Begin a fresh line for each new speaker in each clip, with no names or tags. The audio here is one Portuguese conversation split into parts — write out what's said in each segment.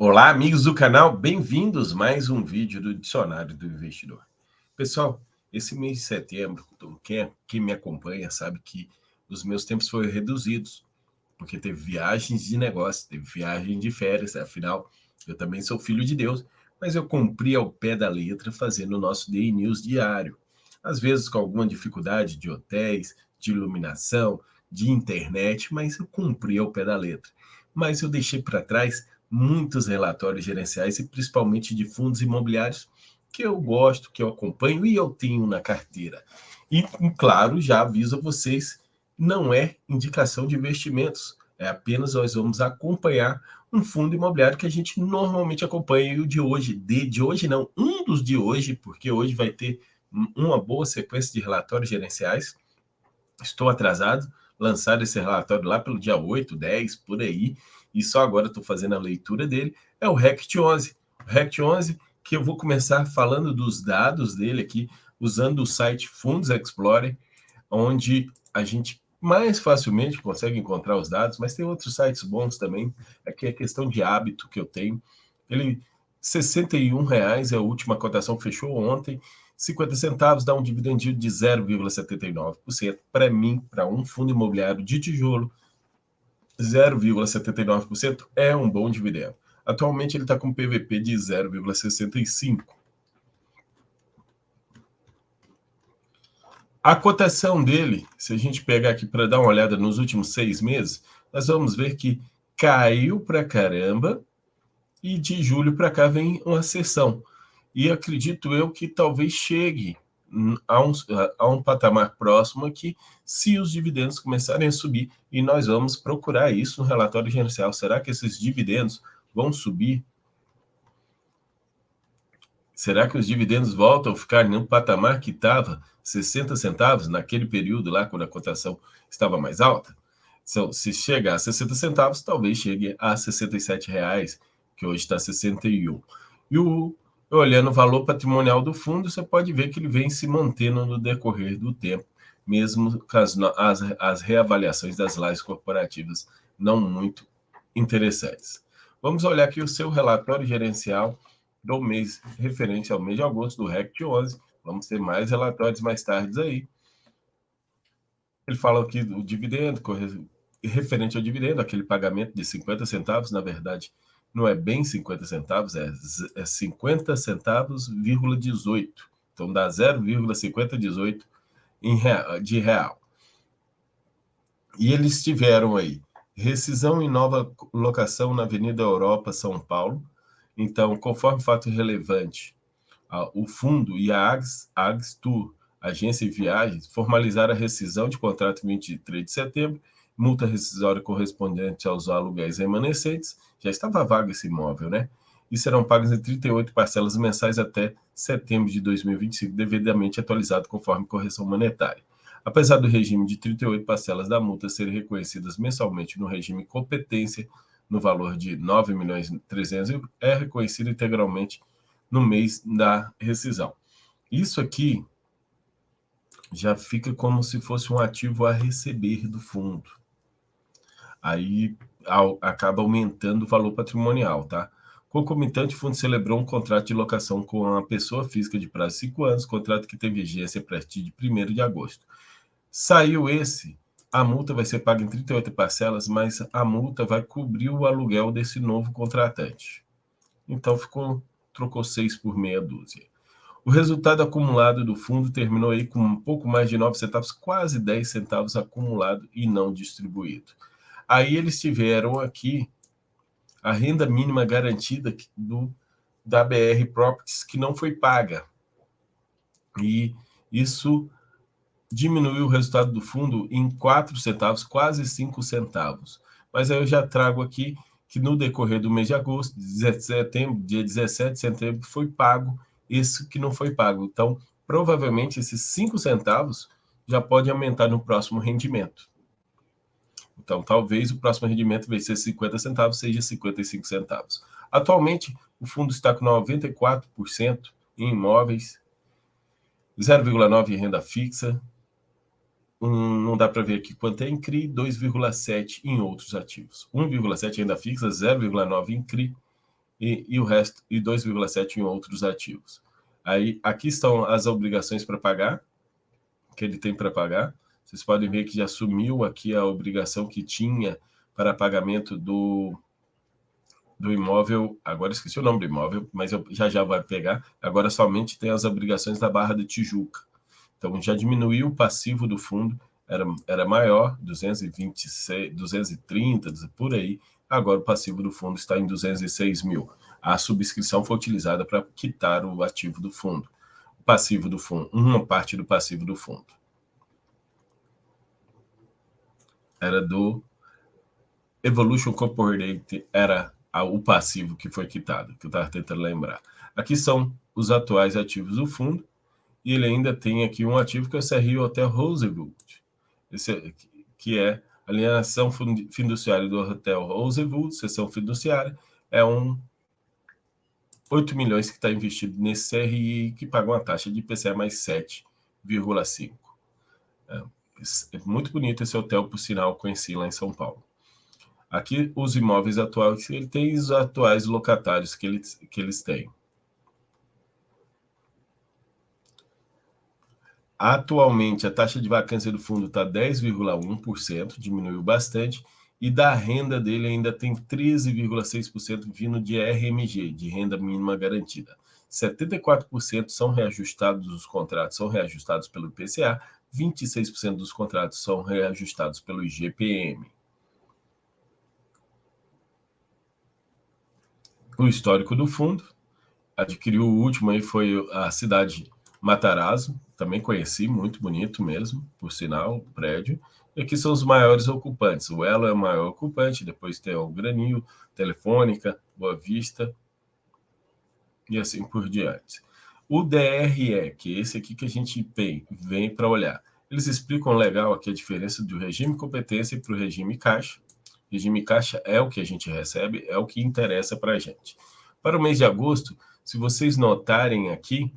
Olá, amigos do canal, bem-vindos a mais um vídeo do Dicionário do Investidor. Pessoal, esse mês de setembro, quem me acompanha sabe que os meus tempos foram reduzidos, porque teve viagens de negócio, teve viagem de férias, afinal, eu também sou filho de Deus, mas eu cumpri ao pé da letra fazendo o nosso Day News diário. Às vezes com alguma dificuldade de hotéis, de iluminação, de internet, mas eu cumpri ao pé da letra. Mas eu deixei para trás muitos relatórios gerenciais e principalmente de fundos imobiliários que eu gosto, que eu acompanho e eu tenho na carteira. E, claro, já aviso a vocês, não é indicação de investimentos, é apenas nós vamos acompanhar um fundo imobiliário que a gente normalmente acompanha. E o de hoje, de hoje não, um dos de hoje, porque hoje vai ter uma boa sequência de relatórios gerenciais. Estou atrasado, lançaram esse relatório lá pelo dia 8, 10, por aí, e só agora estou fazendo a leitura dele, é o RECT 11. O RECT 11, que eu vou começar falando dos dados dele aqui, usando o site Fundos Explorer, onde a gente mais facilmente consegue encontrar os dados, mas tem outros sites bons também. Aqui é questão de hábito que eu tenho. Ele, R$ 61,00 é a última cotação, fechou ontem. 50 centavos dá um dividendo de 0,79%. Para mim, para um fundo imobiliário de tijolo, 0,79% é um bom dividendo. Atualmente ele está com PVP de 0,65%. A cotação dele, se a gente pegar aqui para dar uma olhada nos últimos 6 meses, nós vamos ver que caiu para caramba e de julho para cá vem uma sessão. E acredito eu que talvez chegue a um patamar próximo aqui, se os dividendos começarem a subir, e nós vamos procurar isso no relatório gerencial. Será que esses dividendos vão subir? Será que os dividendos voltam a ficar no patamar que estava 60 centavos naquele período lá, quando a cotação estava mais alta? Então, se chegar a 60 centavos, talvez chegue a R$ 67,00, que hoje está 61. E olhando o valor patrimonial do fundo, você pode ver que ele vem se mantendo no decorrer do tempo, mesmo com as reavaliações das lajes corporativas não muito interessantes. Vamos olhar aqui o seu relatório gerencial do mês referente ao mês de agosto do RECT 11. Vamos ter mais relatórios mais tarde aí. Ele fala aqui do dividendo, referente ao dividendo, aquele pagamento de 50 centavos, na verdade, não é bem 50 centavos, é 50 centavos,18. Então dá 0,5018 de real. E eles tiveram aí rescisão em nova locação na Avenida Europa, São Paulo. Então, conforme fato relevante, o fundo e a Agstour, agência de viagens, formalizaram a rescisão de contrato em 23 de setembro, multa rescisória correspondente aos aluguéis remanescentes, já estava vago esse imóvel, né? E serão pagas em 38 parcelas mensais até setembro de 2025, devidamente atualizado conforme correção monetária. Apesar do regime de 38 parcelas da multa serem reconhecidas mensalmente no regime competência, no valor de 9.300.000, é reconhecido integralmente no mês da rescisão. Isso aqui já fica como se fosse um ativo a receber do fundo. Aí acaba aumentando o valor patrimonial, tá? Concomitante, o fundo celebrou um contrato de locação com uma pessoa física de prazo de 5 anos, contrato que tem vigência a partir de 1º de agosto. Saiu esse, a multa vai ser paga em 38 parcelas, mas a multa vai cobrir o aluguel desse novo contratante. Então trocou 6 por meia dúzia. O resultado acumulado do fundo terminou aí com um pouco mais de 9 centavos, quase 10 centavos acumulado e não distribuído. Aí eles tiveram aqui a renda mínima garantida da BR Properties, que não foi paga. E isso diminuiu o resultado do fundo em 4 centavos, quase 5 centavos. Mas aí eu já trago aqui que no decorrer do mês de agosto, dia 17 de setembro, foi pago isso que não foi pago. Então, provavelmente, esses 5 centavos já pode aumentar no próximo rendimento. Então, talvez o próximo rendimento, vai ser 50 centavos, seja 55 centavos. Atualmente, o fundo está com 94% em imóveis, 0,9% em renda fixa, não dá para ver aqui quanto é em CRI, 2,7% em outros ativos. 1,7% em renda fixa, 0,9% em CRI e o resto, e 2,7 em outros ativos. Aí, aqui estão as obrigações para pagar, que ele tem para pagar. Vocês podem ver que já sumiu aqui a obrigação que tinha para pagamento do imóvel. Agora esqueci o nome do imóvel, mas eu já vai pegar. Agora somente tem as obrigações da Barra da Tijuca. Então já diminuiu o passivo do fundo, era maior, 226, 230, por aí. Agora o passivo do fundo está em 206 mil. A subscrição foi utilizada para quitar o ativo do fundo. O passivo do fundo, uma parte do passivo do fundo. Era do Evolution Corporate, era o passivo que foi quitado, que eu estava tentando lembrar. Aqui são os atuais ativos do fundo, e ele ainda tem aqui um ativo que é o CRI Hotel Roosevelt, que é a alienação fiduciária do Hotel Roosevelt, seção fiduciária, é 8 milhões que está investido nesse CRI, que paga uma taxa de IPCA mais 7,5. É muito bonito esse hotel, por sinal, conheci lá em São Paulo. Aqui, os imóveis atuais que ele tem e os atuais locatários que eles têm. Atualmente, a taxa de vacância do fundo está 10,1%, diminuiu bastante, e da renda dele ainda tem 13,6% vindo de RMG, de renda mínima garantida. 74% são reajustados, os contratos são reajustados pelo IPCA, 26% dos contratos são reajustados pelo IGPM. O histórico do fundo, adquiriu o último aí, foi a cidade Matarazzo, também conheci, muito bonito mesmo, por sinal, o prédio. E aqui são os maiores ocupantes. O Elo é o maior ocupante, depois tem o Granil, Telefônica, Boa Vista e assim por diante. O DRE, que é esse aqui que a gente vem para olhar. Eles explicam legal aqui a diferença do regime competência para o regime caixa. O regime caixa é o que a gente recebe, é o que interessa para a gente. Para o mês de agosto, se vocês notarem aqui,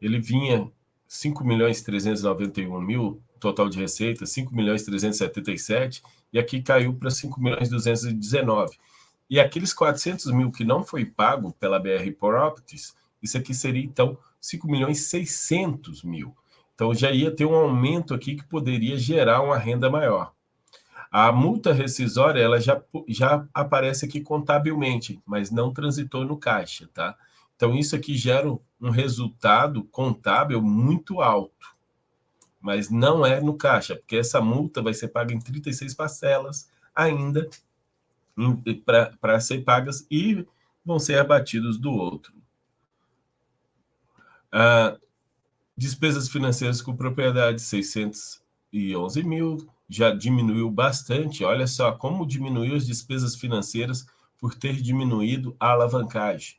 ele vinha 5.391.000, total de receita, 5.377, e aqui caiu para 5.219. E aqueles 400 mil que não foi pago pela BR Properties, isso aqui seria, então, 5.600.000. Então, já ia ter um aumento aqui que poderia gerar uma renda maior. A multa rescisória, ela já aparece aqui contabilmente, mas não transitou no caixa, tá? Então, isso aqui gera um resultado contábil muito alto, mas não é no caixa, porque essa multa vai ser paga em 36 parcelas ainda para ser pagas e vão ser abatidos do outro. Despesas financeiras com propriedade, 611 mil, já diminuiu bastante. Olha só como diminuiu as despesas financeiras por ter diminuído a alavancagem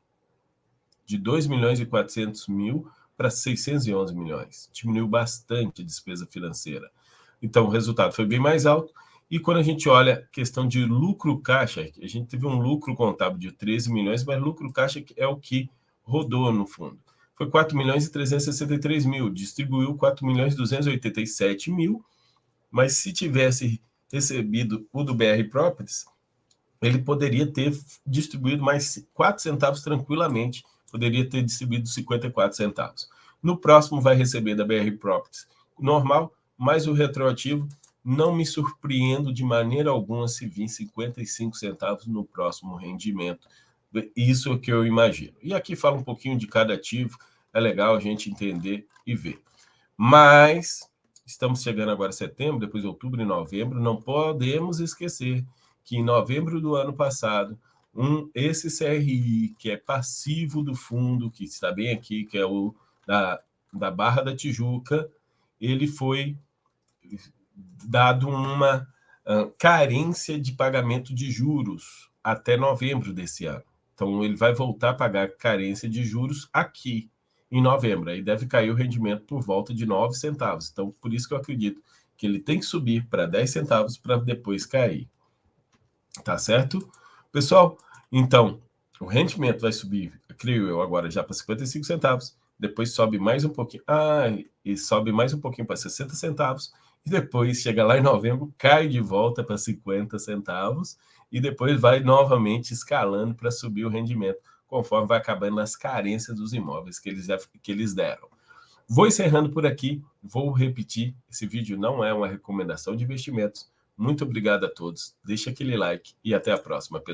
de 2.400.000 para 611 milhões. Diminuiu bastante a despesa financeira. Então, o resultado foi bem mais alto. E quando a gente olha a questão de lucro caixa, a gente teve um lucro contábil de 13 milhões, mas lucro caixa é o que rodou no fundo. Foi 4.363.000, distribuiu 4.287.000, mas se tivesse recebido o do BR Properties, ele poderia ter distribuído mais 4 centavos tranquilamente, poderia ter distribuído 54 centavos. No próximo vai receber da BR Properties normal, mais o retroativo, não me surpreendo de maneira alguma se vir 55 centavos no próximo rendimento. Isso é o que eu imagino. E aqui fala um pouquinho de cada ativo, é legal a gente entender e ver. Mas estamos chegando agora a setembro, depois outubro e novembro, não podemos esquecer que em novembro do ano passado, esse CRI, que é passivo do fundo, que está bem aqui, que é o da Barra da Tijuca, ele foi dado uma carência de pagamento de juros até novembro desse ano. Então, ele vai voltar a pagar carência de juros aqui em novembro. Aí deve cair o rendimento por volta de 9 centavos. Então, por isso que eu acredito que ele tem que subir para 10 centavos para depois cair. Tá certo? Pessoal, então, o rendimento vai subir, creio eu, agora já para 55 centavos, depois sobe mais um pouquinho, e sobe mais um pouquinho para 60 centavos, e depois chega lá em novembro, cai de volta para 50 centavos, e depois vai novamente escalando para subir o rendimento, conforme vai acabando as carências dos imóveis que eles deram. Vou encerrando por aqui, vou repetir, esse vídeo não é uma recomendação de investimentos. Muito obrigado a todos, deixa aquele like e até a próxima, pessoal.